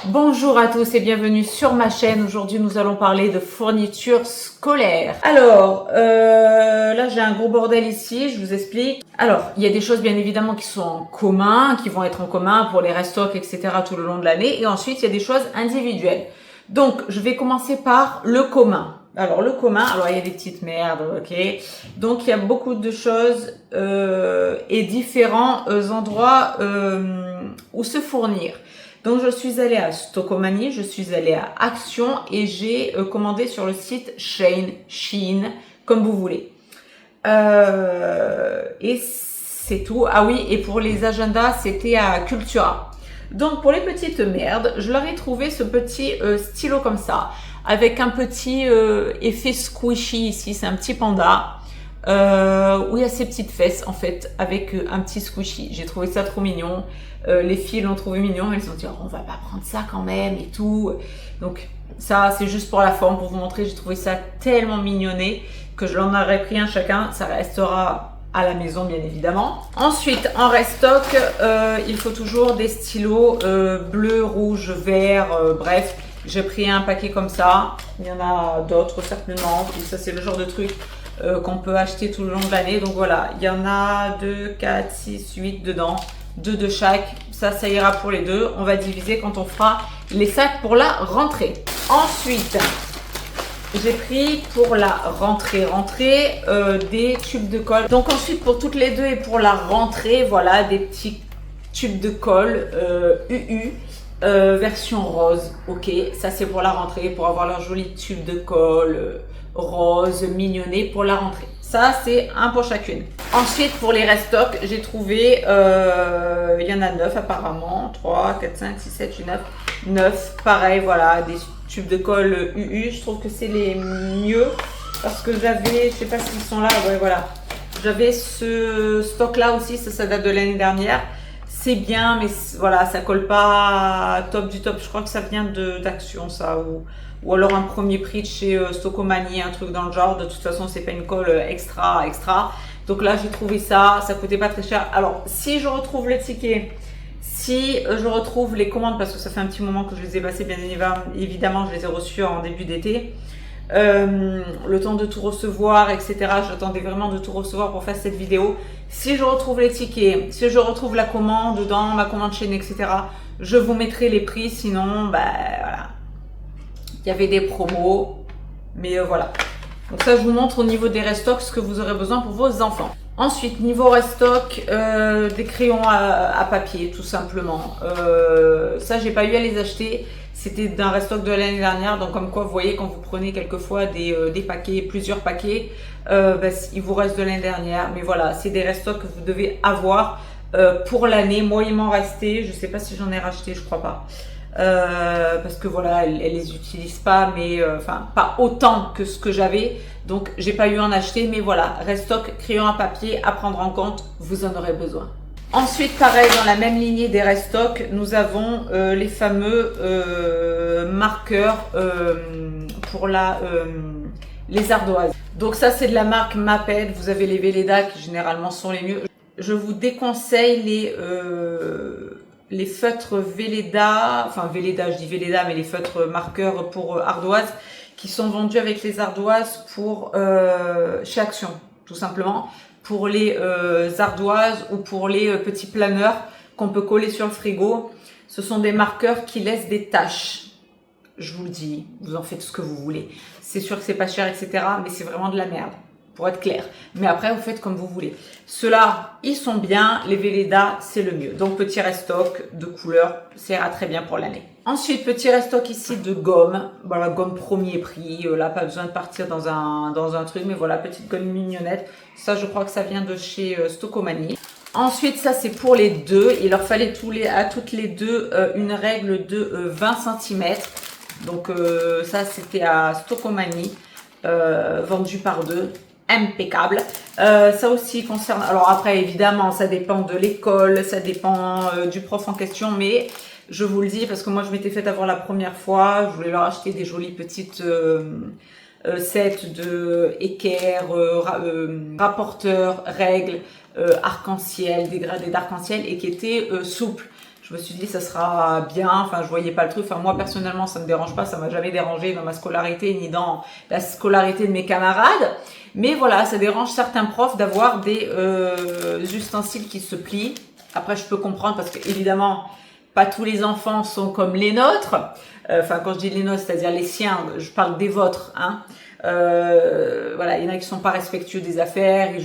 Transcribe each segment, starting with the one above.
Bonjour à tous et bienvenue sur ma chaîne. Aujourd'hui, nous allons parler de fournitures scolaires. Alors, là, j'ai un gros bordel ici, je vous explique. Alors, il y a des choses bien évidemment qui sont en commun, qui vont être en commun pour les restocks, etc. tout le long de l'année. Et ensuite, il y a des choses individuelles. Donc, je vais commencer par le commun. Alors, le commun, alors il y a des petites merdes, ok. Donc, il y a beaucoup de choses et différents endroits où se fournir. Donc, je suis allée à Stockomanie, je suis allée à Action et j'ai commandé sur le site Shein, comme vous voulez. Et c'est tout. Ah oui, et pour les agendas, c'était à Cultura. Donc, pour les petites merdes, je leur ai trouvé ce petit stylo comme ça, avec un petit effet squishy ici. C'est un petit panda. Où il y a ces petites fesses en fait avec un petit squishy. J'ai trouvé ça trop mignon. Les filles l'ont trouvé mignon, elles se sont dit oh, on va pas prendre ça quand même et tout. Donc ça c'est juste pour la forme, pour vous montrer. J'ai trouvé ça tellement mignonné que je l'en aurais pris un chacun. Ça restera à la maison bien évidemment. Ensuite en restock, il faut toujours des stylos bleu, rouge, vert, bref. J'ai pris un paquet comme ça. Il y en a d'autres certainement. Et ça c'est le genre de truc qu'on peut acheter tout le long de l'année. Donc voilà, il y en a 2, 4, 6, 8 dedans, 2 de chaque. Ça ira pour les deux. On va diviser quand on fera les sacs pour la rentrée. Ensuite, j'ai pris pour la rentrée des tubes de colle. Donc ensuite, pour toutes les deux et pour la rentrée, voilà, des petits tubes de colle UU. Version rose, ok, ça c'est pour la rentrée, pour avoir leur joli tube de colle rose, mignonné pour la rentrée. Ça c'est un pour chacune. Ensuite pour les restocks, j'ai trouvé, il y en a 9 apparemment, 3, 4, 5, 6, 7, 8, 9, 9, pareil voilà, des tubes de colle UU, je trouve que c'est les mieux, parce que j'avais, je sais pas s'ils sont là, ouais voilà, j'avais ce stock là aussi, ça date de l'année dernière. C'est bien, mais voilà, ça colle pas top du top. Je crois que ça vient d'Action, ça, ou alors un premier prix de chez Stockomanie, un truc dans le genre. De toute façon, c'est pas une colle extra. Donc là, j'ai trouvé ça coûtait pas très cher. Alors, si je retrouve le ticket, si je retrouve les commandes, parce que ça fait un petit moment que je les ai passées, bien évidemment, je les ai reçues en début d'été. Le temps de tout recevoir, etc. J'attendais vraiment de tout recevoir pour faire cette vidéo. Si je retrouve les tickets, si je retrouve la commande dans ma commande chaîne, etc., je vous mettrai les prix. Sinon, bah voilà, il y avait des promos, mais voilà. Donc ça, je vous montre au niveau des restocks ce que vous aurez besoin pour vos enfants. Ensuite, niveau restock, des crayons à papier, tout simplement. Ça, j'ai pas eu à les acheter. C'était d'un restock de l'année dernière. Donc, comme quoi, vous voyez, quand vous prenez quelquefois des paquets, plusieurs paquets, il vous reste de l'année dernière. Mais voilà, c'est des restocks que vous devez avoir pour l'année. Moi, il m'en restait. Je sais pas si j'en ai racheté, je crois pas. Parce que voilà, elle les utilise pas, mais enfin pas autant que ce que j'avais, donc j'ai pas eu à en acheter, mais voilà, restock, crayon à papier à prendre en compte, vous en aurez besoin. Ensuite, pareil, dans la même lignée des restocks, nous avons les fameux marqueurs pour les ardoises. Donc ça, c'est de la marque Maped. Vous avez les Velleda qui généralement sont les mieux. Je vous déconseille les feutres Velleda, enfin Velleda, je dis Velleda, mais les feutres marqueurs pour ardoises qui sont vendus avec les ardoises pour chez Action, tout simplement, pour les ardoises ou pour les petits planeurs qu'on peut coller sur le frigo. Ce sont des marqueurs qui laissent des taches. Je vous le dis, vous en faites ce que vous voulez. C'est sûr que c'est pas cher, etc., mais c'est vraiment de la merde, pour être clair. Mais après, vous faites comme vous voulez. Ceux-là, ils sont bien. Les Velleda, c'est le mieux. Donc, petit restock de couleurs, ça ira très bien pour l'année. Ensuite, petit restock ici de gomme. Voilà, gomme premier prix. Là, pas besoin de partir dans un truc. Mais voilà, petite gomme mignonnette. Ça, je crois que ça vient de chez Stockomanie. Ensuite, ça, c'est pour les deux. Il leur fallait à toutes les deux une règle de 20 cm. Donc, ça, c'était à Stockomanie. Vendu par deux. Impeccable. Ça aussi concerne, alors après évidemment ça dépend de l'école, ça dépend du prof en question, mais je vous le dis parce que moi je m'étais fait avoir la première fois, je voulais leur acheter des jolies petites sets de équerre, rapporteurs, règles, arc-en-ciel, dégradés d'arc-en-ciel et qui étaient souples. Je me suis dit ça sera bien, enfin je voyais pas le truc, enfin moi personnellement ça me dérange pas, ça m'a jamais dérangé dans ma scolarité ni dans la scolarité de mes camarades, mais voilà, ça dérange certains profs d'avoir des ustensiles qui se plient. Après je peux comprendre parce que évidemment pas tous les enfants sont comme les nôtres, enfin quand je dis les nôtres c'est-à-dire les siens, je parle des vôtres, hein. Voilà, il y en a qui sont pas respectueux des affaires, ils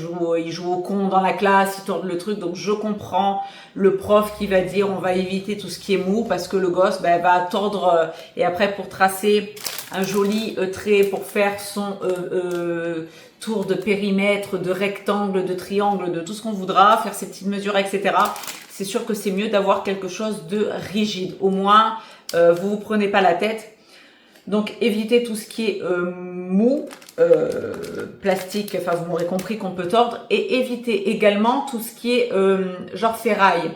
jouent au con dans la classe, ils tournent le truc, donc je comprends le prof qui va dire on va éviter tout ce qui est mou parce que le gosse va tordre et après pour tracer un joli trait pour faire son tour de périmètre, de rectangle, de triangle, de tout ce qu'on voudra, faire ses petites mesures, etc. C'est sûr que c'est mieux d'avoir quelque chose de rigide, au moins vous vous prenez pas la tête. Donc évitez tout ce qui est mou, plastique, enfin vous m'aurez compris qu'on peut tordre, et évitez également tout ce qui est genre ferraille,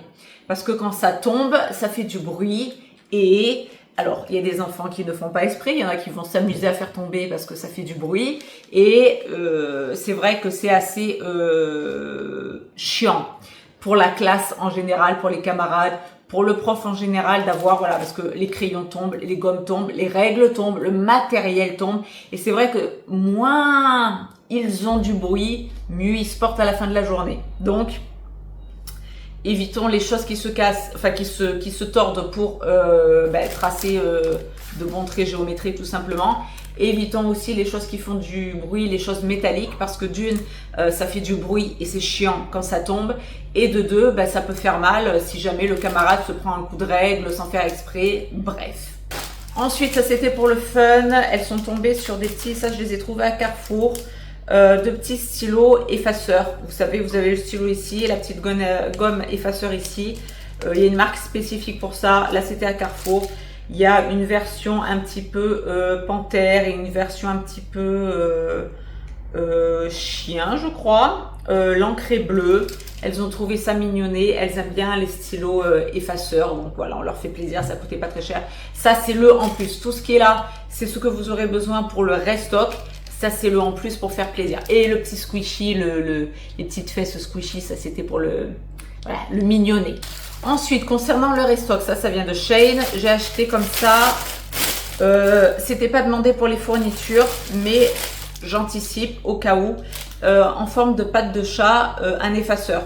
parce que quand ça tombe, ça fait du bruit, et alors il y a des enfants qui ne font pas exprès, il y en a qui vont s'amuser à faire tomber parce que ça fait du bruit, et c'est vrai que c'est assez chiant pour la classe en général, pour les camarades, pour le prof en général d'avoir, voilà, parce que les crayons tombent, les gommes tombent, les règles tombent, le matériel tombe. Et c'est vrai que moins ils ont du bruit, mieux ils se portent à la fin de la journée. Donc, évitons les choses qui se cassent, enfin qui se tordent pour tracer de bons traits géométriques tout simplement. Évitons aussi les choses qui font du bruit, les choses métalliques, parce que d'une, ça fait du bruit et c'est chiant quand ça tombe, et de deux, ça peut faire mal si jamais le camarade se prend un coup de règle sans faire exprès, bref. Ensuite, ça c'était pour le fun, elles sont tombées sur des petits, ça je les ai trouvés à Carrefour, de petits stylos effaceurs. Vous savez, vous avez le stylo ici et la petite gomme effaceur ici. Il y a une marque spécifique pour ça, là c'était à Carrefour. Il y a une version un petit peu panthère et une version un petit peu chien, je crois. L'encre est bleue. Elles ont trouvé ça mignonné. Elles aiment bien les stylos effaceurs. Donc voilà, on leur fait plaisir. Ça coûtait pas très cher. Ça, c'est le en plus. Tout ce qui est là, c'est ce que vous aurez besoin pour le restock. Ça, c'est le en plus pour faire plaisir. Et le petit squishy, les petites fesses squishy, ça, c'était pour le mignonner. Ensuite, concernant le restock, ça vient de Shein. J'ai acheté comme ça. C'était pas demandé pour les fournitures, mais j'anticipe au cas où. En forme de patte de chat, un effaceur.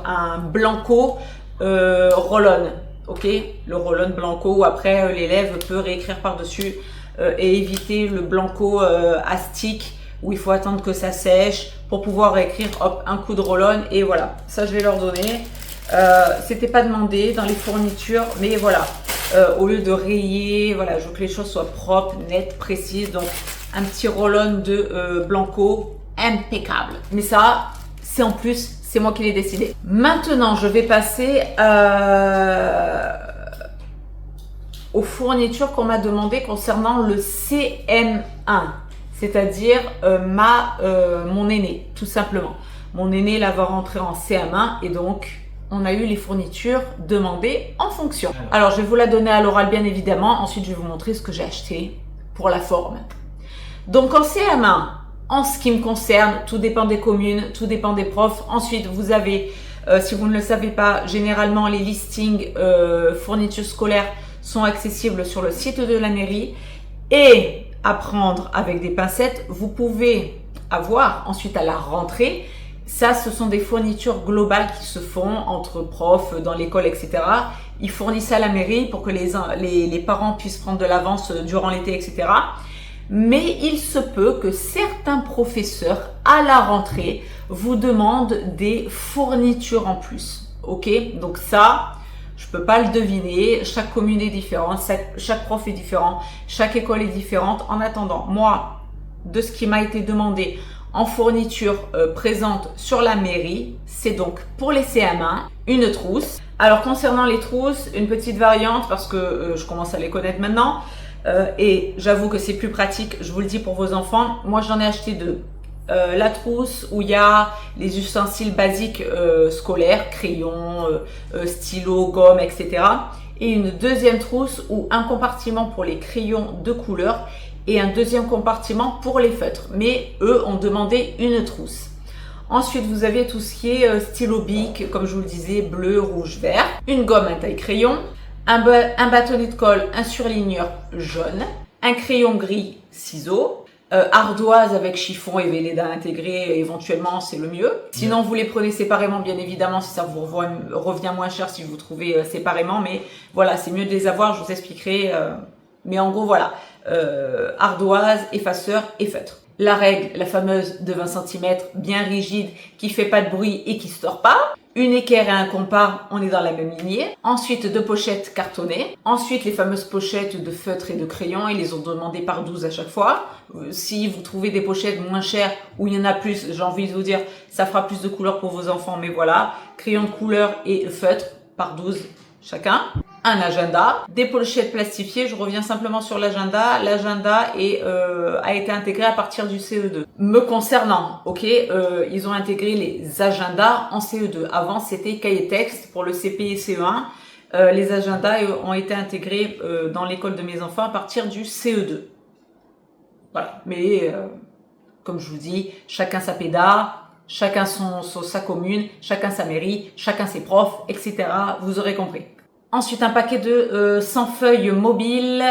Un blanco roll-on. Ok, le roll-on blanco où après l'élève peut réécrire par-dessus et éviter le blanco astique où il faut attendre que ça sèche pour pouvoir réécrire. Hop, un coup de roll-on et voilà. Ça, je vais leur donner. C'était pas demandé dans les fournitures, mais voilà, au lieu de rayer, voilà, je veux que les choses soient propres, nettes, précises. Donc un petit roll-on de blanco impeccable, mais ça c'est en plus, c'est moi qui l'ai décidé. Maintenant je vais passer aux fournitures qu'on m'a demandé concernant le CM1, c'est-à-dire mon aîné, tout simplement. Mon aîné là va rentrer en CM1 et donc on a eu les fournitures demandées en fonction. Alors, je vais vous la donner à l'oral, bien évidemment. Ensuite, je vais vous montrer ce que j'ai acheté pour la forme. Donc, en CM1, en ce qui me concerne, tout dépend des communes, tout dépend des profs. Ensuite, vous avez, si vous ne le savez pas, généralement, les listings fournitures scolaires sont accessibles sur le site de la mairie. Et à prendre avec des pincettes, vous pouvez avoir ensuite à la rentrée. Ça, ce sont des fournitures globales qui se font entre profs, dans l'école, etc. Ils fournissent à la mairie pour que les parents puissent prendre de l'avance durant l'été, etc. Mais il se peut que certains professeurs, à la rentrée, vous demandent des fournitures en plus. Ok? Donc ça, je peux pas le deviner. Chaque commune est différente, chaque prof est différent, chaque école est différente. En attendant, moi, de ce qui m'a été demandé en fourniture présente sur la mairie, c'est donc pour les CM1 une trousse. Alors concernant les trousses, une petite variante parce que je commence à les connaître maintenant et j'avoue que c'est plus pratique, je vous le dis pour vos enfants. Moi j'en ai acheté deux. La trousse où il y a les ustensiles basiques scolaires, crayons, stylos, gomme, etc. Et une deuxième trousse où un compartiment pour les crayons de couleur et un deuxième compartiment pour les feutres. Mais eux ont demandé une trousse. Ensuite, vous avez tout ce qui est stylo bic, comme je vous le disais, bleu, rouge, vert. Une gomme à taille crayon, un bâtonnet de colle, un surligneur jaune, un crayon gris, ciseaux, ardoise avec chiffon et Velleda intégré, éventuellement c'est le mieux. Sinon vous les prenez séparément, bien évidemment, si ça vous revient moins cher si vous trouvez séparément, mais voilà, c'est mieux de les avoir, je vous expliquerai. Mais en gros voilà, ardoise, effaceur et feutre. La règle, la fameuse de 20 cm, bien rigide, qui fait pas de bruit et qui se tord pas. Une équerre et un compas, on est dans la même lignée. Ensuite, 2 pochettes cartonnées. Ensuite, les fameuses pochettes de feutre et de crayon. Ils les ont demandées par 12 à chaque fois. Si vous trouvez des pochettes moins chères où il y en a plus, j'ai envie de vous dire, ça fera plus de couleurs pour vos enfants. Mais voilà, crayon de couleur et feutre par 12 chacun. Un agenda, des pochettes plastifiées. Je reviens simplement sur l'agenda. L'agenda a été intégré à partir du CE2. Me concernant, ok, ils ont intégré les agendas en CE2. Avant, c'était cahier texte pour le CP et CE1. Les agendas ont été intégrés dans l'école de mes enfants à partir du CE2. Voilà. Mais comme je vous dis, chacun sa péda, chacun sa commune, chacun sa mairie, chacun ses profs, etc. Vous aurez compris. Ensuite, un paquet de 100 feuilles mobiles,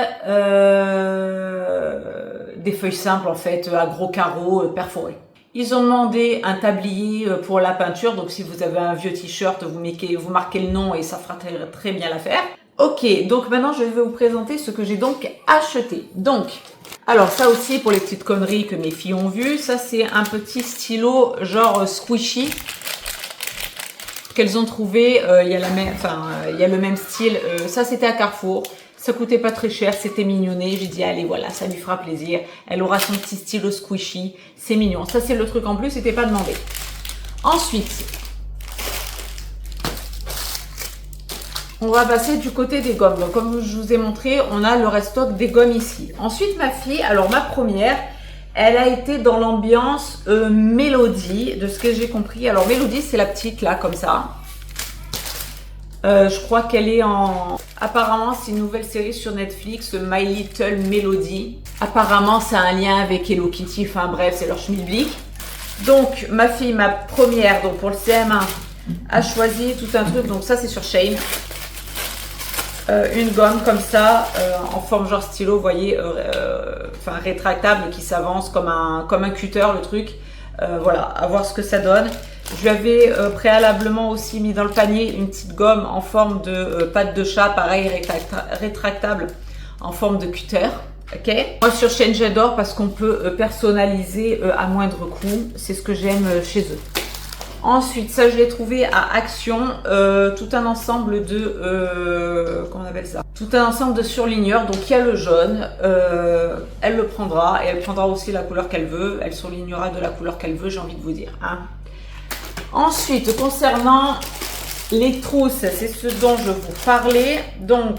des feuilles simples en fait, à gros carreaux perforés. Ils ont demandé un tablier pour la peinture, donc si vous avez un vieux t-shirt, vous marquez le nom et ça fera très bien l'affaire. Ok, donc maintenant je vais vous présenter ce que j'ai donc acheté. Donc, alors ça aussi pour les petites conneries que mes filles ont vues, ça c'est un petit stylo genre squishy. Qu'elles ont trouvé, il y a le même style, ça c'était à Carrefour, ça coûtait pas très cher, c'était mignonné, j'ai dit allez voilà, ça lui fera plaisir, elle aura son petit stylo squishy, c'est mignon, ça c'est le truc en plus, c'était pas demandé. Ensuite, on va passer du côté des gommes, donc comme je vous ai montré, on a le restock des gommes ici. Ensuite ma fille, alors ma première, elle a été dans l'ambiance Mélodie, de ce que j'ai compris. Alors Mélodie, c'est la petite là, comme ça. Je crois qu'elle est en... Apparemment, c'est une nouvelle série sur Netflix, My Little Melody. Apparemment, ça a un lien avec Hello Kitty. Enfin bref, c'est leur schmilblick. Donc, ma fille, ma première, donc pour le CM1, a choisi tout un truc. Donc ça, c'est sur Shein. Une gomme comme ça, en forme genre stylo, vous voyez, rétractable qui s'avance comme un cutter le truc. Voilà, à voir ce que ça donne. Je lui avais préalablement aussi mis dans le panier une petite gomme en forme de patte de chat, pareil, rétractable, en forme de cutter. Ok. Moi sur Shein j'adore parce qu'on peut personnaliser à moindre coût. C'est ce que j'aime chez eux. Ensuite, ça je l'ai trouvé à Action, tout un ensemble de, comment on appelle ça? Tout un ensemble de surligneurs, donc il y a le jaune, elle le prendra et elle prendra aussi la couleur qu'elle veut, elle surlignera de la couleur qu'elle veut, j'ai envie de vous dire. Hein. Ensuite, concernant les trousses, c'est ce dont je vous parlais, donc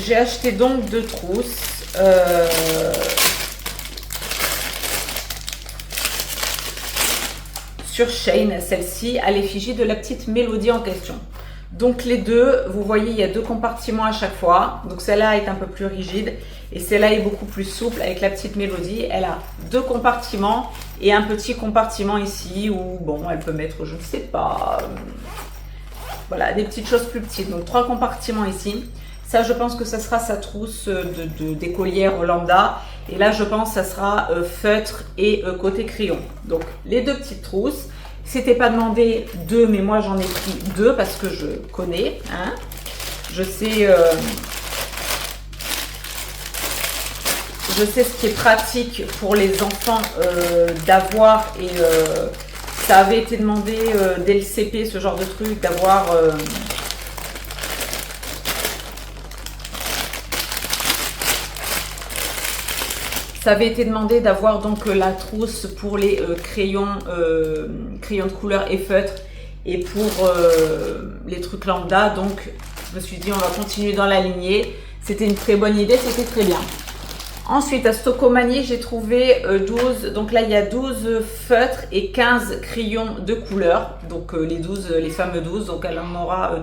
j'ai acheté donc 2 trousses, sur Shein, celle-ci, à l'effigie de la petite Mélodie en question. Donc les deux, vous voyez, il y a 2 compartiments à chaque fois. Donc celle-là est un peu plus rigide et celle-là est beaucoup plus souple avec la petite Mélodie. Elle a 2 compartiments et un petit compartiment ici où, bon, elle peut mettre, je ne sais pas, voilà, des petites choses plus petites. Donc 3 compartiments ici. Ça, je pense que ça sera sa trousse d'écolière lambda. Et là, je pense que ça sera feutre et côté crayon. Donc, les 2 petites trousses. C'était pas demandé 2, mais moi, j'en ai pris 2 parce que je connais. Hein. Je sais ce qui est pratique pour les enfants d'avoir. Et ça avait été demandé dès le CP, ce genre de truc, d'avoir... Ça avait été demandé d'avoir donc la trousse pour les crayons de couleur et feutre et pour les trucs lambda. Donc je me suis dit on va continuer dans la lignée. C'était une très bonne idée, c'était très bien. Ensuite à Stocomanie j'ai trouvé 12, donc là il y a 12 feutres et 15 crayons de couleur. Donc les fameux 12, donc elle en aura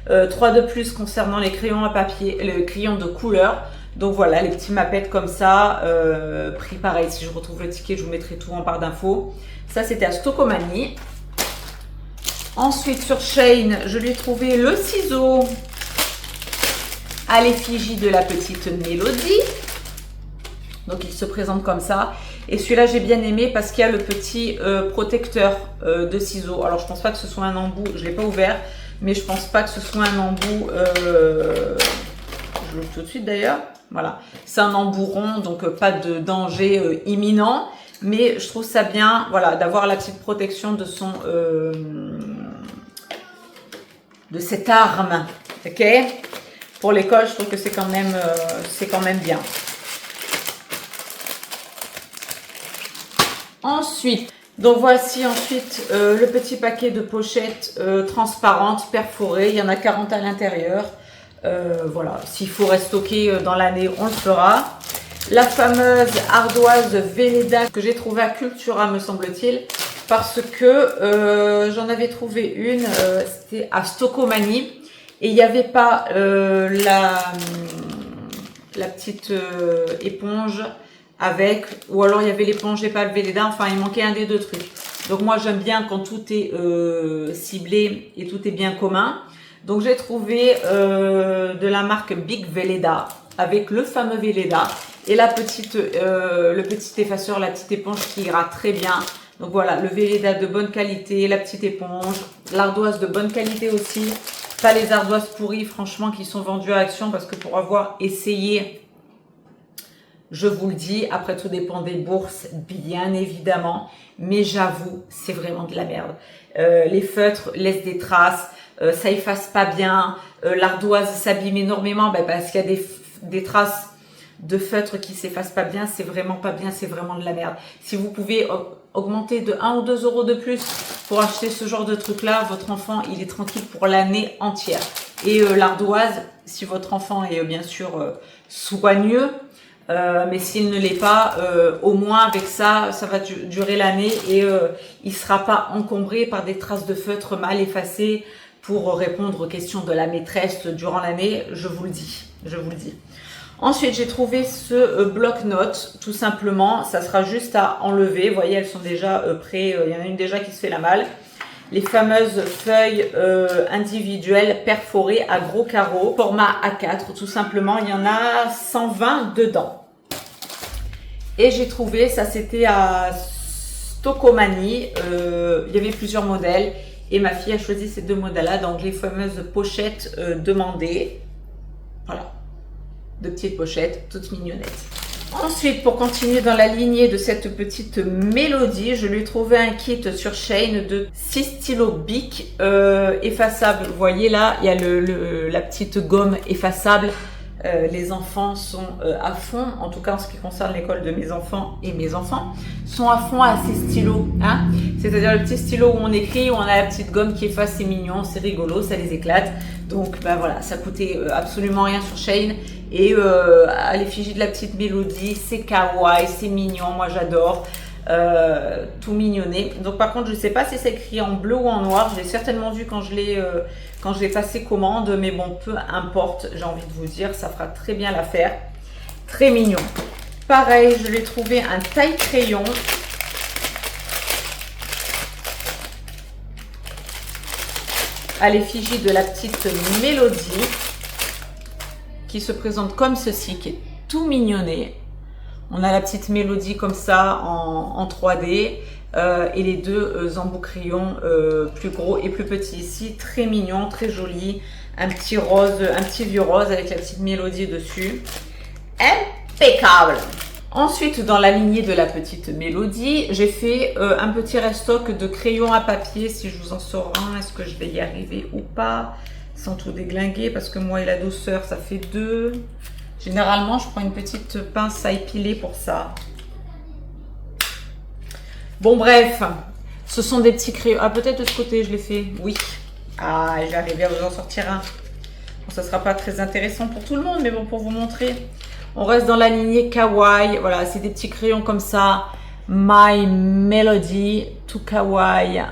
12. 3 de plus concernant les crayons à papier, les crayons de couleur. Donc voilà, les petits mappettes comme ça, prix pareil, si je retrouve le ticket, je vous mettrai tout en barre d'infos. Ça, c'était à Stocomanie. Ensuite, sur Shein, je lui ai trouvé le ciseau à l'effigie de la petite Mélodie. Donc, il se présente comme ça. Et celui-là, j'ai bien aimé parce qu'il y a le petit protecteur de ciseaux. Alors, je pense pas que ce soit un embout, je ne l'ai pas ouvert, mais je pense pas que ce soit un embout. Je l'ouvre tout de suite d'ailleurs. Voilà, c'est un embout rond, donc pas de danger imminent. Mais je trouve ça bien, voilà, d'avoir la petite protection de son, de cette arme, ok. Pour l'école, je trouve que c'est quand même bien. Ensuite, donc voici ensuite le petit paquet de pochettes transparentes, perforées. Il y en a 40 à l'intérieur. Voilà, s'il faut restocker dans l'année, on le fera. La fameuse ardoise Velleda que j'ai trouvée à Cultura, me semble-t-il, parce que j'en avais trouvé une, c'était à Stocomanie, et il n'y avait pas la petite éponge avec, ou alors il y avait l'éponge et pas le Velleda, enfin il manquait un des deux trucs. Donc moi j'aime bien quand tout est ciblé et tout est bien commun. Donc j'ai trouvé de la marque Big Velleda avec le fameux Velleda et la petite, le petit effaceur, la petite éponge qui ira très bien. Donc voilà, le Velleda de bonne qualité, la petite éponge, l'ardoise de bonne qualité aussi. Pas les ardoises pourries, franchement, qui sont vendues à Action, parce que pour avoir essayé, je vous le dis, après tout dépend des bourses, bien évidemment, mais j'avoue, c'est vraiment de la merde. Les feutres laissent des traces, ça efface pas bien, l'ardoise s'abîme énormément parce qu'il y a des traces de feutre qui s'effacent pas bien, c'est vraiment pas bien, c'est vraiment de la merde. Si vous pouvez augmenter de 1 ou 2 euros de plus pour acheter ce genre de truc là, votre enfant il est tranquille pour l'année entière. Et l'ardoise, si votre enfant est bien sûr soigneux, mais s'il ne l'est pas, au moins avec ça, ça va durer l'année et il ne sera pas encombré par des traces de feutre mal effacées pour répondre aux questions de la maîtresse durant l'année, je vous le dis, je vous le dis. Ensuite, j'ai trouvé ce bloc-notes, tout simplement. Ça sera juste à enlever. Vous voyez, elles sont déjà prêtes. Il y en a une déjà qui se fait la malle. Les fameuses feuilles individuelles perforées à gros carreaux, format A4, tout simplement. Il y en a 120 dedans. Et j'ai trouvé, ça c'était à Stocomanie. Il y avait plusieurs modèles. Et ma fille a choisi ces deux modèles-là. Donc, les fameuses pochettes demandées. Voilà. De petites pochettes, toutes mignonnettes. Ensuite, pour continuer dans la lignée de cette petite Mélodie, je lui ai trouvé un kit sur Shein de 6 stylos Bic effaçables. Vous voyez là, il y a la petite gomme effaçable. Les enfants sont à fond, en tout cas en ce qui concerne l'école de mes enfants et mes enfants, sont à fond à ces stylos. Hein, c'est-à-dire le petit stylo où on écrit, où on a la petite gomme qui efface, c'est mignon, c'est rigolo, ça les éclate. Donc ben voilà, ça coûtait absolument rien sur Shein. Et à l'effigie de la petite Mélodie, c'est kawaii, c'est mignon, moi j'adore. Tout mignonné. Donc par contre, je ne sais pas si c'est écrit en bleu ou en noir. Je l'ai certainement vu quand je l'ai passé commande, mais bon, peu importe. J'ai envie de vous dire, ça fera très bien l'affaire. Très mignon. Pareil, je l'ai trouvé un taille crayon. À l'effigie de la petite Mélodie, qui se présente comme ceci, qui est tout mignonné. On a la petite Mélodie comme ça en 3D et les deux embouts crayons plus gros et plus petits ici, très mignon, très joli. Un petit rose, un petit vieux rose avec la petite Mélodie dessus. Impeccable! Ensuite, dans la lignée de la petite Mélodie, j'ai fait un petit restock de crayons à papier. Si je vous en sors un, est-ce que je vais y arriver ou pas? Sans tout déglinguer, parce que moi et la douceur, ça fait 2. Généralement, je prends une petite pince à épiler pour ça. Bon, bref, ce sont des petits crayons. Ah, peut-être de ce côté, je l'ai fait. Oui. Ah, j'ai arrivé à vous en sortir un. Bon, ça ne sera pas très intéressant pour tout le monde, mais bon, pour vous montrer. On reste dans la lignée kawaii. Voilà, c'est des petits crayons comme ça. My Melody, tout kawaii.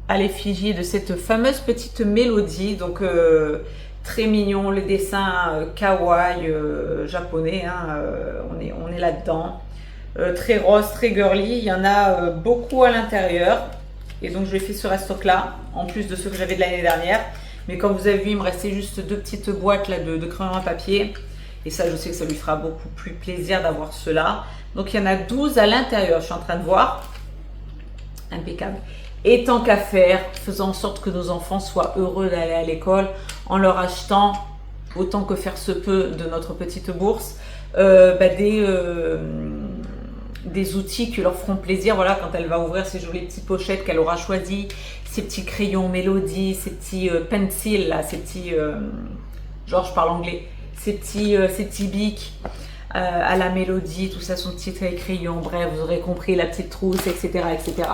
À l'effigie de cette fameuse petite Mélodie. Donc, Très mignon, le dessin kawaii japonais, hein, on est là-dedans. Très rose, très girly, il y en a beaucoup à l'intérieur. Et donc je lui ai fait ce restock là, en plus de ceux que j'avais de l'année dernière. Mais comme vous avez vu, il me restait juste 2 petites boîtes là de crayons à papier. Et ça, je sais que ça lui fera beaucoup plus plaisir d'avoir cela. Donc il y en a 12 à l'intérieur, je suis en train de voir. Impeccable. Et tant qu'à faire, faisons en sorte que nos enfants soient heureux d'aller à l'école en leur achetant, autant que faire se peut de notre petite bourse, des outils qui leur feront plaisir. Voilà, quand elle va ouvrir ces jolies petites pochettes qu'elle aura choisies, ces petits crayons Mélodie, ces petits pencils, là, ces petits, genre je parle anglais, ces petits bics à la Mélodie, tout ça, son petit crayon, bref, vous aurez compris, la petite trousse, etc., etc.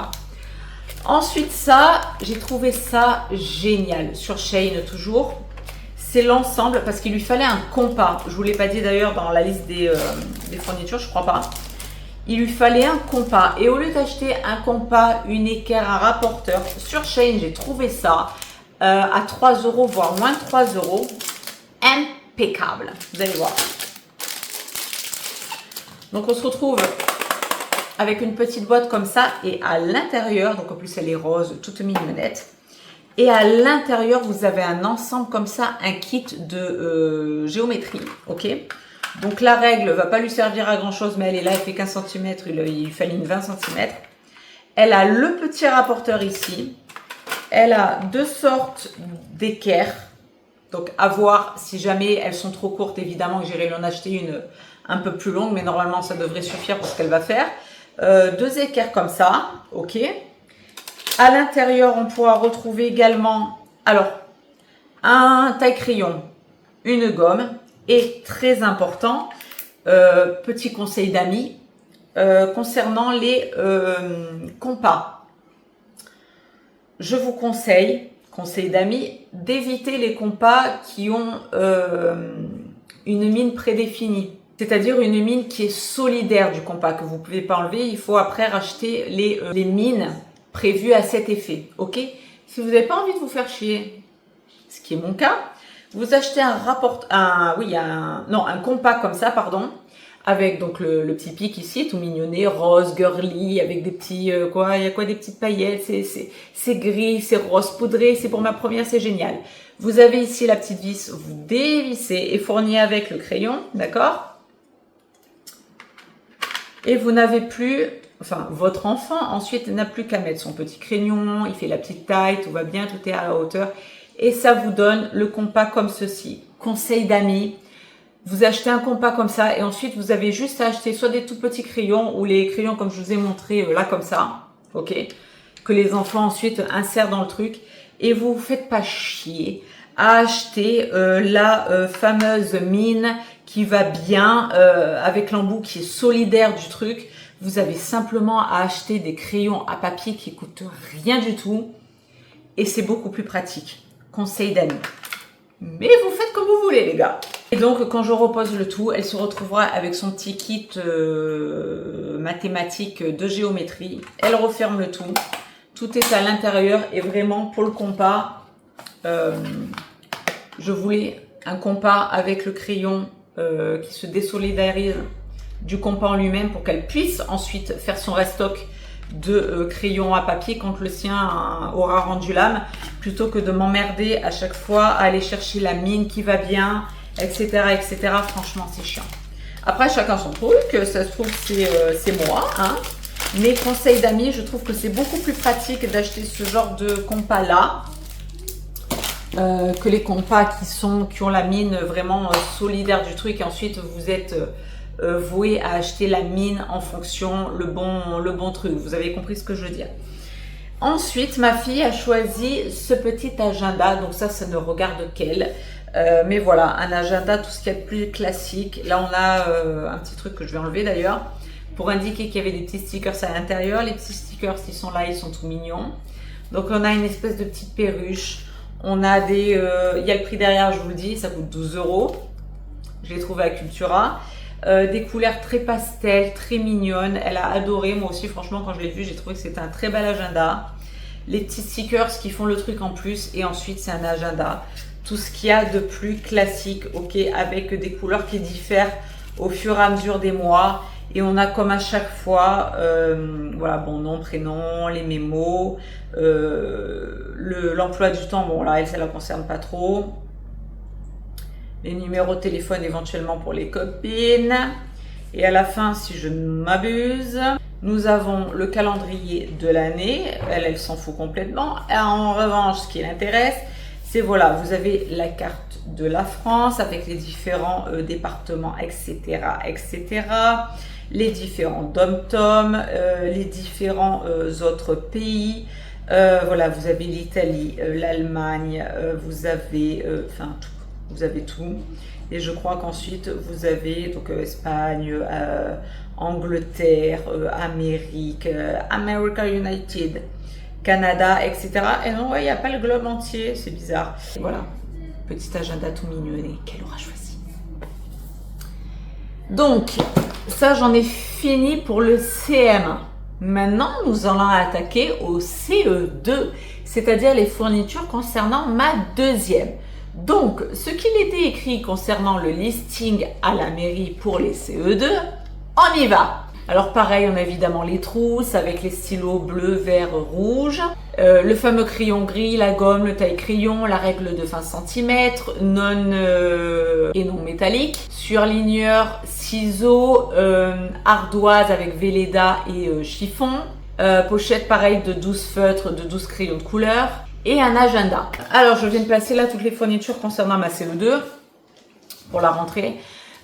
Ensuite, ça, j'ai trouvé ça génial, sur Shein toujours. C'est l'ensemble, parce qu'il lui fallait un compas. Je ne vous l'ai pas dit d'ailleurs dans la liste des fournitures, je crois pas. Il lui fallait un compas. Et au lieu d'acheter un compas, une équerre, un rapporteur, sur Shein, j'ai trouvé ça à 3 €, voire moins de 3 €. Impeccable. Vous allez voir. Donc, on se retrouve avec une petite boîte comme ça. Et à l'intérieur, donc en plus, elle est rose, toute mignonnette. Et à l'intérieur, vous avez un ensemble comme ça, un kit de géométrie. Ok. Donc la règle va pas lui servir à grand chose, mais elle est là, elle fait 15 cm, il fallait une 20 cm. Elle a le petit rapporteur ici. Elle a 2 sortes d'équerres. Donc à voir si jamais elles sont trop courtes, évidemment que j'irai en acheter une un peu plus longue, mais normalement ça devrait suffire pour ce qu'elle va faire. 2 équerres comme ça, ok. À l'intérieur, on pourra retrouver également, alors, un taille-crayon, une gomme, et très important, petit conseil d'amis, concernant les compas. Je vous conseil d'amis, d'éviter les compas qui ont une mine prédéfinie. C'est-à-dire une mine qui est solidaire du compas, que vous ne pouvez pas enlever. Il faut après racheter les mines prévues à cet effet. Ok? Si vous n'avez pas envie de vous faire chier, ce qui est mon cas, vous achetez un compas comme ça, pardon, avec donc le petit pic ici, tout mignonné, rose, girly, avec des petits, il y a quoi, des petites paillettes, c'est gris, c'est rose poudré, c'est pour ma première, c'est génial. Vous avez ici la petite vis, vous dévissez et fourniez avec le crayon, d'accord? Et vous n'avez plus, enfin, votre enfant ensuite n'a plus qu'à mettre son petit crayon, il fait la petite taille, tout va bien, tout est à la hauteur. Et ça vous donne le compas comme ceci. Conseil d'amis, vous achetez un compas comme ça et ensuite vous avez juste à acheter soit des tout petits crayons ou les crayons comme je vous ai montré là comme ça, ok, que les enfants ensuite insèrent dans le truc. Et vous vous faites pas chier à acheter la fameuse mine qui va bien avec l'embout qui est solidaire du truc. Vous avez simplement à acheter des crayons à papier qui coûtent rien du tout et c'est beaucoup plus pratique. Conseil d'amis. Mais vous faites comme vous voulez les gars. Et donc quand je repose le tout, elle se retrouvera avec son petit kit mathématique de géométrie. Elle referme le tout. Tout est à l'intérieur et vraiment pour le compas, je voulais un compas avec le crayon qui se désolidarise du compas en lui-même pour qu'elle puisse ensuite faire son restock de crayons à papier quand le sien aura rendu l'âme, plutôt que de m'emmerder à chaque fois à aller chercher la mine qui va bien, etc. etc. Franchement, c'est chiant. Après, chacun son truc, ça se trouve, c'est moi, hein. Mais conseil d'amis, je trouve que c'est beaucoup plus pratique d'acheter ce genre de compas-là que les compas qui ont la mine vraiment solidaire du truc et ensuite vous êtes voué à acheter la mine en fonction le bon truc. Vous avez compris ce que je veux dire. Ensuite, ma fille a choisi ce petit agenda. Donc ça ne regarde qu'elle. Mais voilà, un agenda, tout ce qu'il y a de plus classique. Là, on a un petit truc que je vais enlever d'ailleurs pour indiquer qu'il y avait des petits stickers à l'intérieur. Les petits stickers, ils sont là, ils sont tout mignons. Donc, on a une espèce de petite perruche. On a il y a le prix derrière, je vous le dis, ça coûte 12 €. Je l'ai trouvé à Cultura. Des couleurs très pastel, très mignonnes. Elle a adoré, moi aussi franchement quand je l'ai vu j'ai trouvé que c'était un très bel agenda. Les petits stickers qui font le truc en plus et ensuite c'est un agenda tout ce qu'il y a de plus classique, ok, avec des couleurs qui diffèrent au fur et à mesure des mois. Et on a comme à chaque fois, voilà, bon, nom, prénom, les mémos, l'emploi du temps, bon là, elle, ça la concerne pas trop. Les numéros de téléphone éventuellement pour les copines. Et à la fin, si je ne m'abuse, nous avons le calendrier de l'année. Elle s'en fout complètement. En revanche, ce qui l'intéresse, c'est voilà, vous avez la carte de la France avec les différents départements, etc., etc., les différents dom-toms, les différents autres pays. Voilà, vous avez l'Italie, l'Allemagne, vous avez, enfin, tout. Vous avez tout. Et je crois qu'ensuite, vous avez donc Espagne, Angleterre, Amérique, America United, Canada, etc. Et non, il n'y a pas le globe entier, c'est bizarre. Et voilà, petit agenda tout mignonné qu'elle aura choisi. Donc, ça, j'en ai fini pour le CM1. Maintenant, nous allons attaquer au CE2, c'est-à-dire les fournitures concernant ma deuxième. Donc, ce qu'il était écrit concernant le listing à la mairie pour les CE2, on y va. Alors pareil, on a évidemment les trousses avec les stylos bleu, vert, rouge, le fameux crayon gris, la gomme, le taille-crayon, la règle de 20 cm, non et non métallique, surligneur, ciseaux, ardoise avec Velleda et chiffon, pochette pareil de 12 feutres, de 12 crayons de couleur, et un agenda. Alors, je viens de placer là toutes les fournitures concernant ma CE2 pour la rentrée.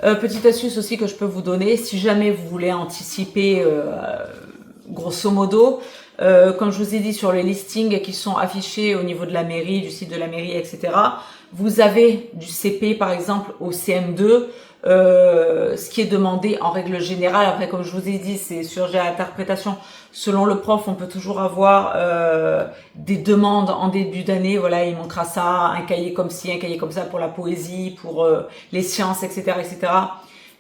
Petite astuce aussi que je peux vous donner, si jamais vous voulez anticiper grosso modo, comme je vous ai dit sur les listings qui sont affichés au niveau de la mairie, du site de la mairie, etc., vous avez du CP par exemple au CM2, ce qui est demandé en règle générale. Après, comme je vous ai dit, c'est sujet à interprétation. Selon le prof, on peut toujours avoir des demandes en début d'année. Voilà, il manquera ça, un cahier comme ci, un cahier comme ça pour la poésie, pour les sciences, etc., etc.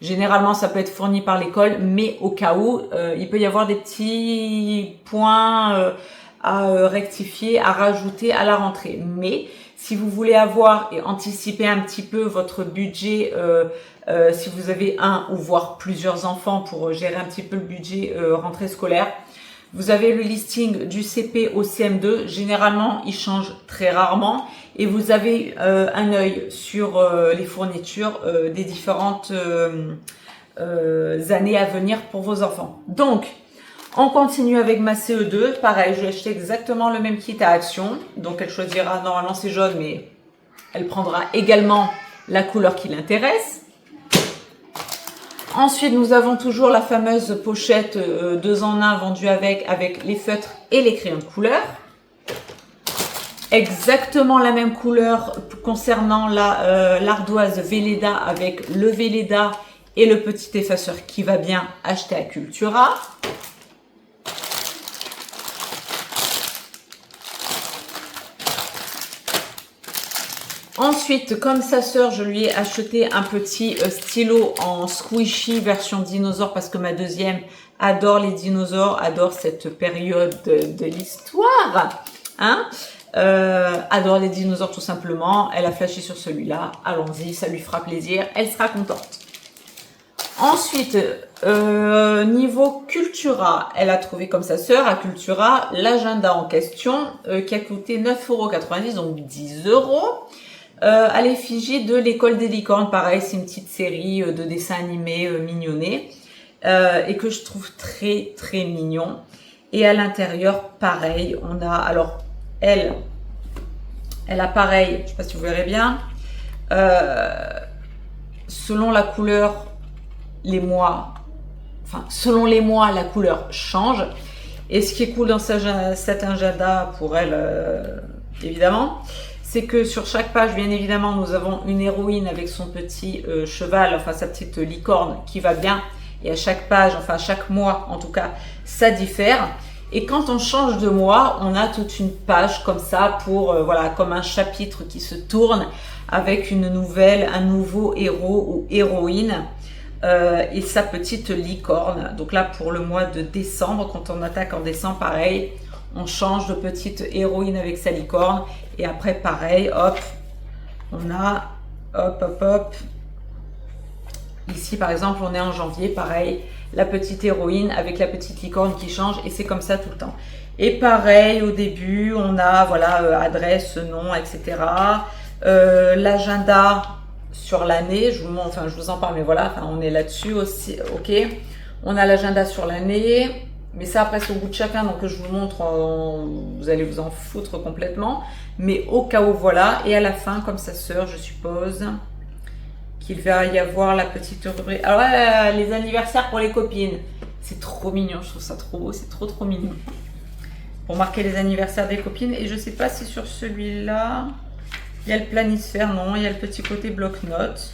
Généralement, ça peut être fourni par l'école, mais au cas où, il peut y avoir des petits points à rectifier, à rajouter à la rentrée. Mais si vous voulez avoir et anticiper un petit peu votre budget, si vous avez un ou voire plusieurs enfants pour gérer un petit peu le budget rentrée scolaire, vous avez le listing du CP au CM2. Généralement, il change très rarement et vous avez un œil sur les fournitures des différentes années à venir pour vos enfants. Donc, on continue avec ma CE2. Pareil, je vais acheter exactement le même kit à Action. Donc, elle choisira, normalement c'est jaune, mais elle prendra également la couleur qui l'intéresse. Ensuite, nous avons toujours la fameuse pochette 2 en 1 vendue avec les feutres et les crayons de couleur. Exactement la même couleur concernant l'ardoise Velleda avec le Velleda et le petit effaceur qui va bien acheter à Cultura. Ensuite, comme sa sœur, je lui ai acheté un petit stylo en squishy version dinosaure parce que ma deuxième adore les dinosaures, adore cette période de l'histoire, hein, adore les dinosaures tout simplement. Elle a flashé sur celui-là, allons-y, ça lui fera plaisir, elle sera contente. Ensuite, niveau Cultura, elle a trouvé comme sa sœur à Cultura l'agenda en question qui a coûté 9,90 €, donc 10 €. À l'effigie de l'école des licornes, pareil, c'est une petite série de dessins animés mignonnés et que je trouve très très mignon. Et à l'intérieur, pareil, on a, alors elle a pareil, je sais pas si vous verrez bien, selon la couleur, les mois, enfin selon les mois, la couleur change. Et ce qui est cool dans cet agenda pour elle, évidemment, c'est que sur chaque page, bien évidemment, nous avons une héroïne avec son petit cheval, enfin sa petite licorne qui va bien. Et à chaque page, enfin chaque mois en tout cas, ça diffère. Et quand on change de mois, on a toute une page comme ça pour, voilà, comme un chapitre qui se tourne avec une nouvelle, un nouveau héros ou héroïne et sa petite licorne. Donc là, pour le mois de décembre, quand on attaque en décembre, pareil, on change de petite héroïne avec sa licorne. Et après, pareil, hop, On a, hop, hop, hop. Ici, par exemple, on est en janvier, pareil, la petite héroïne avec la petite licorne qui change et c'est comme ça tout le temps. Et pareil, au début, on a, voilà, adresse, nom, etc. L'agenda sur l'année, je vous montre, enfin, je vous en parle, mais voilà, enfin, on est là-dessus aussi, ok. On a l'agenda sur l'année, mais ça, après, c'est au bout de chacun, donc je vous montre, vous allez vous en foutre complètement. Mais au cas où, voilà, et à la fin, comme sa sœur, je suppose qu'il va y avoir la petite rubrique. Alors là, les anniversaires pour les copines. C'est trop mignon, je trouve ça trop beau, c'est trop mignon. Pour marquer les anniversaires des copines. Et je sais pas si sur celui-là, il y a le planisphère, non, il y a le petit côté bloc-notes.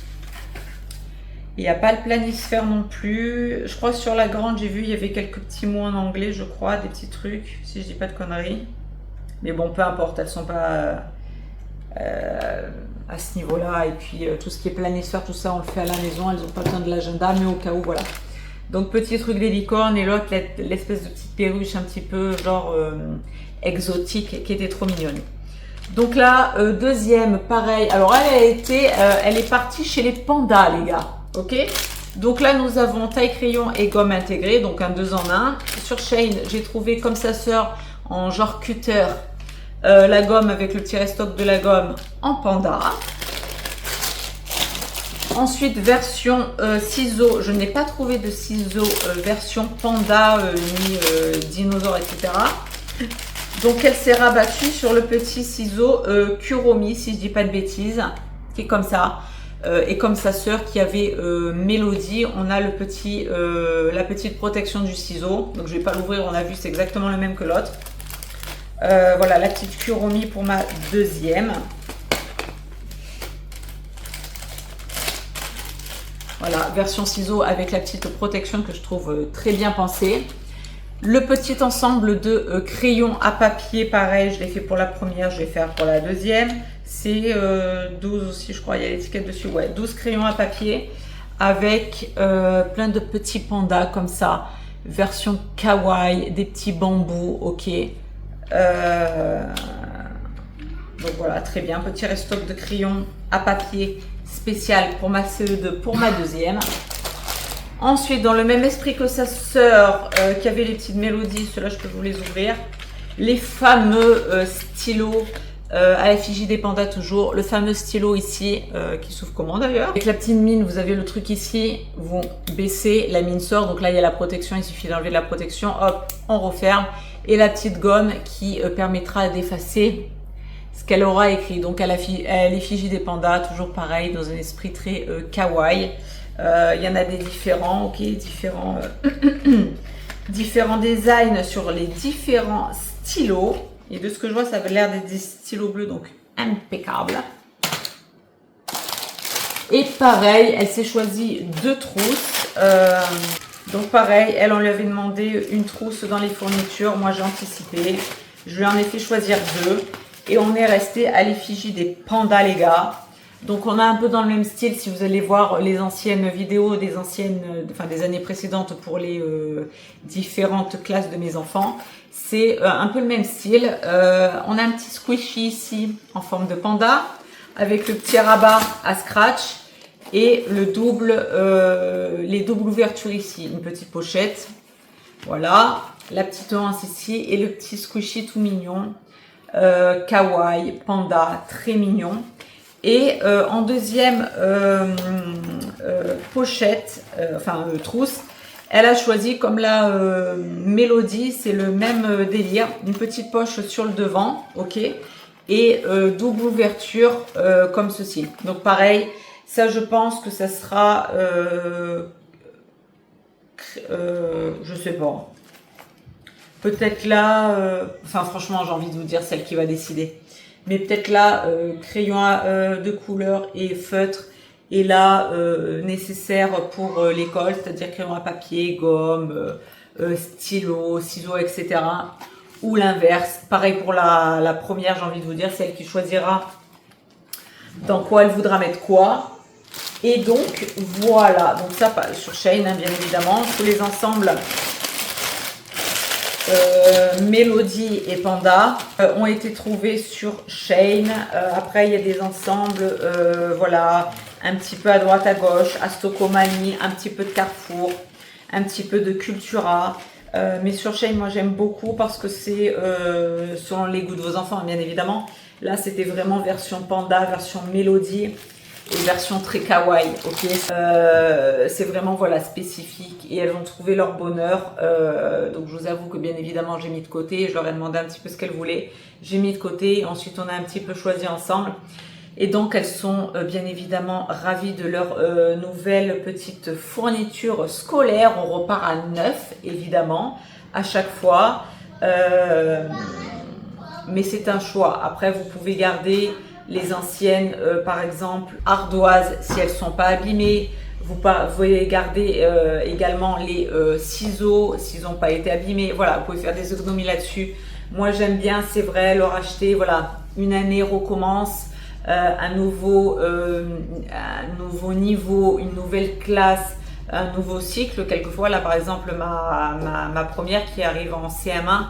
Il n'y a pas le planisphère non plus. Je crois que sur la grande, j'ai vu, il y avait quelques petits mots en anglais, je crois, des petits trucs, si je dis pas de conneries. Mais bon, peu importe, elles sont pas à ce niveau-là. Et puis, tout ce qui est planisphère, tout ça, on le fait à la maison. Elles n'ont pas besoin de l'agenda, mais au cas où, voilà. Donc, petit truc des licornes et l'autre, l'espèce de petite perruche un petit peu, genre, exotique, qui était trop mignonne. Donc là, deuxième, pareil. Alors, elle est partie chez les pandas, les gars. Ok? Donc là, nous avons taille crayon et gomme intégrée, donc un 2 en 1. Sur Shein, j'ai trouvé comme sa sœur en genre cutter la gomme avec le petit restock de la gomme en panda. Ensuite, version ciseaux. Je n'ai pas trouvé de ciseaux version panda ni dinosaure, etc. Donc, elle s'est rabattue sur le petit ciseau Kuromi, si je dis pas de bêtises, qui est comme ça. Et comme sa sœur qui avait Mélodie, on a le petit, la petite protection du ciseau. Donc je vais pas l'ouvrir, on a vu c'est exactement le même que l'autre. Voilà la petite Kuromi pour ma deuxième. Voilà, version ciseau avec la petite protection que je trouve très bien pensée. Le petit ensemble de crayons à papier, pareil, je l'ai fait pour la première, je vais faire pour la deuxième. C'est 12 aussi, je crois, il y a l'étiquette dessus. Ouais, 12 crayons à papier avec plein de petits pandas comme ça. Version kawaii, des petits bambous, ok. Donc voilà, très bien. Petit restock de crayons à papier spécial pour ma CE2, pour ma deuxième. Ensuite, dans le même esprit que sa sœur, qui avait les petites mélodies, ceux-là, je peux vous les ouvrir. Les fameux stylos à l'effigie des pandas toujours. Le fameux stylo ici, qui s'ouvre comment d'ailleurs. Avec la petite mine, vous avez le truc ici. Vous baissez, la mine sort. Donc là, il y a la protection. Il suffit d'enlever la protection. Hop, on referme. Et la petite gomme qui permettra d'effacer ce qu'elle aura écrit. Donc à l'effigie des pandas, toujours pareil, dans un esprit très kawaii. Il y en a des différents, ok, différents designs sur les différents stylos. Et de ce que je vois, ça avait l'air d'être des stylos bleus, donc impeccable. Et pareil, elle s'est choisie 2 trousses. Donc pareil, elle, on lui avait demandé une trousse dans les fournitures. Moi, j'ai anticipé. Je lui en ai fait choisir 2. Et on est resté à l'effigie des pandas, les gars. Donc on a un peu dans le même style, si vous allez voir les anciennes vidéos des années précédentes pour les différentes classes de mes enfants. C'est un peu le même style. On a un petit squishy ici en forme de panda avec le petit rabat à scratch et le les doubles ouvertures ici. Une petite pochette. Voilà. La petite hanse ici et le petit squishy tout mignon. Kawaii, panda, très mignon. Et en deuxième pochette, trousse, elle a choisi comme la Mélodie, c'est le même délire, une petite poche sur le devant, ok, et double ouverture comme ceci. Donc pareil, ça je pense que ça sera, je sais pas, peut-être là, franchement j'ai envie de vous dire celle qui va décider. Mais peut-être là, crayon de couleur et feutre est là nécessaire pour l'école, c'est-à-dire crayon à papier, gomme, stylo, ciseaux, etc. Ou l'inverse. Pareil pour la première, j'ai envie de vous dire, c'est elle qui choisira dans quoi elle voudra mettre quoi. Et donc, voilà. Donc ça, sur Shein, hein, bien évidemment. Tous les ensembles Mélodie et Panda ont été trouvés sur Shein. Après, il y a des ensembles, voilà, un petit peu à droite à gauche, à Stocomanie, un petit peu de Carrefour, un petit peu de Cultura. Mais sur Shein, moi j'aime beaucoup parce que c'est selon les goûts de vos enfants, bien évidemment. Là, c'était vraiment version Panda, version Mélodie et version très kawaii, ok. C'est vraiment voilà spécifique et elles ont trouvé leur bonheur. Donc je vous avoue que bien évidemment j'ai mis de côté. Je leur ai demandé un petit peu ce qu'elles voulaient. J'ai mis de côté. Ensuite on a un petit peu choisi ensemble. Et donc elles sont bien évidemment ravies de leur nouvelle petite fourniture scolaire. On repart à neuf évidemment à chaque fois. Mais c'est un choix. Après vous pouvez garder les anciennes, par exemple, ardoises, si elles ne sont pas abîmées. Vous pouvez garder également les ciseaux, s'ils n'ont pas été abîmés. Voilà, vous pouvez faire des économies là-dessus. Moi, j'aime bien, c'est vrai, leur acheter, voilà, une année recommence, un nouveau niveau, une nouvelle classe, un nouveau cycle. Quelquefois, là, par exemple, ma première qui arrive en CM1,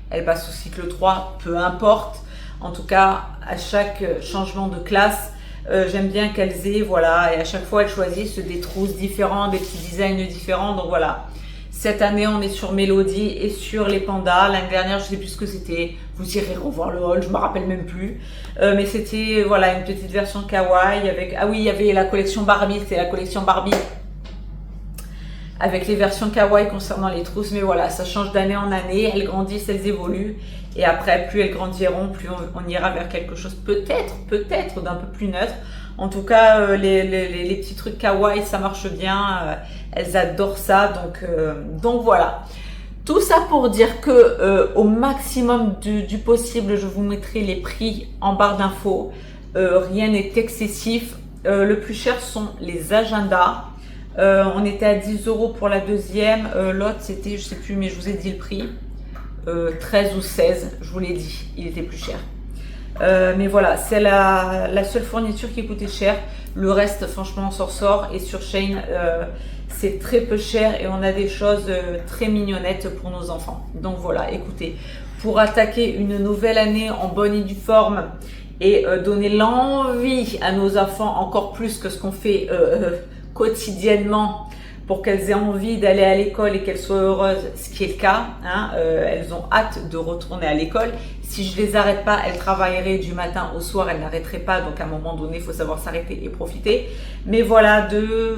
elle passe au cycle 3, peu importe. En tout cas, à chaque changement de classe, j'aime bien qu'elles aient, voilà, et à chaque fois, elles choisissent des trousses différentes, des petits designs différents. Donc voilà, cette année, on est sur Mélodie et sur les pandas. L'année dernière, je ne sais plus ce que c'était. Vous irez revoir le haul, je ne me rappelle même plus. Mais c'était, voilà, une petite version kawaii avec... Ah oui, il y avait la collection Barbie, c'était la collection Barbie avec les versions kawaii concernant les trousses. Mais voilà, ça change d'année en année, elles grandissent, elles évoluent. Et après, plus elles grandiront, plus on ira vers quelque chose peut-être d'un peu plus neutre. En tout cas, les petits trucs kawaii, ça marche bien. Elles adorent ça. Donc voilà. Tout ça pour dire que au maximum du possible, je vous mettrai les prix en barre d'infos. Rien n'est excessif. Le plus cher sont les agendas. On était à 10 € pour la deuxième. L'autre, c'était, je sais plus, mais je vous ai dit le prix. 13 ou 16, je vous l'ai dit, il était plus cher. Mais voilà, c'est la seule fourniture qui coûtait cher. Le reste, franchement, on s'en sort. Et sur Shein, c'est très peu cher et on a des choses très mignonnettes pour nos enfants. Donc voilà, écoutez, pour attaquer une nouvelle année en bonne et due forme et donner l'envie à nos enfants encore plus que ce qu'on fait quotidiennement, pour qu'elles aient envie d'aller à l'école et qu'elles soient heureuses, ce qui est le cas. Hein, elles ont hâte de retourner à l'école. Si je les arrête pas, elles travailleraient du matin au soir, elles n'arrêteraient pas. Donc à un moment donné, il faut savoir s'arrêter et profiter. Mais voilà, de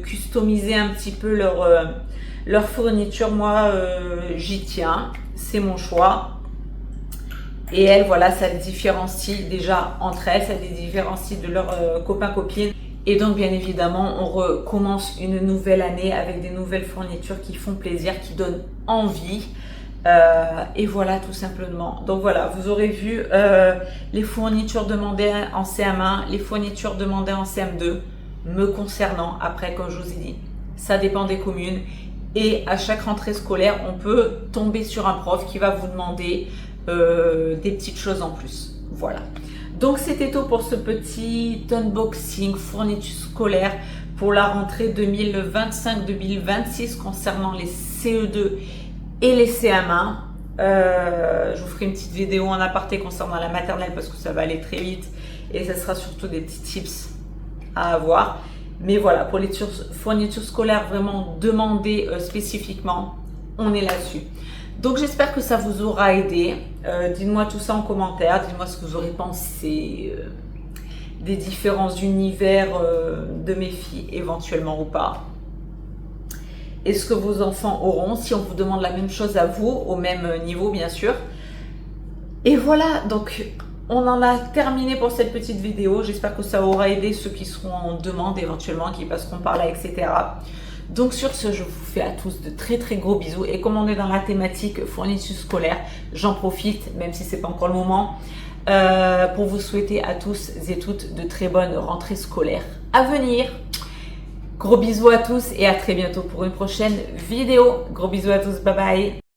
customiser un petit peu leur fourniture. Moi, j'y tiens. C'est mon choix. Et elles, voilà, ça les différencie déjà entre elles, ça les différencie de leurs copains-copines. Et donc, bien évidemment, on recommence une nouvelle année avec des nouvelles fournitures qui font plaisir, qui donnent envie. Et voilà, tout simplement. Donc voilà, vous aurez vu les fournitures demandées en CM1, les fournitures demandées en CM2, me concernant. Après, comme je vous ai dit, ça dépend des communes. Et à chaque rentrée scolaire, on peut tomber sur un prof qui va vous demander des petites choses en plus. Voilà. Donc c'était tout pour ce petit unboxing fourniture scolaire pour la rentrée 2025-2026 concernant les CE2 et les CM1. Je vous ferai une petite vidéo en aparté concernant la maternelle parce que ça va aller très vite et ça sera surtout des petits tips à avoir. Mais voilà, pour les fournitures scolaires vraiment demandées spécifiquement, on est là-dessus. Donc j'espère que ça vous aura aidé. Dites-moi tout ça en commentaire. Dites-moi ce que vous aurez pensé des différents univers de mes filles, éventuellement ou pas. Et ce que vos enfants auront, si on vous demande la même chose à vous, au même niveau bien sûr. Et voilà, donc on en a terminé pour cette petite vidéo. J'espère que ça aura aidé ceux qui seront en demande éventuellement, qui passeront par là, etc. Donc sur ce, je vous fais à tous de très très gros bisous. Et comme on est dans la thématique fourniture scolaire, j'en profite, même si c'est pas encore le moment, pour vous souhaiter à tous et toutes de très bonnes rentrées scolaires à venir. Gros bisous à tous et à très bientôt pour une prochaine vidéo. Gros bisous à tous, bye bye.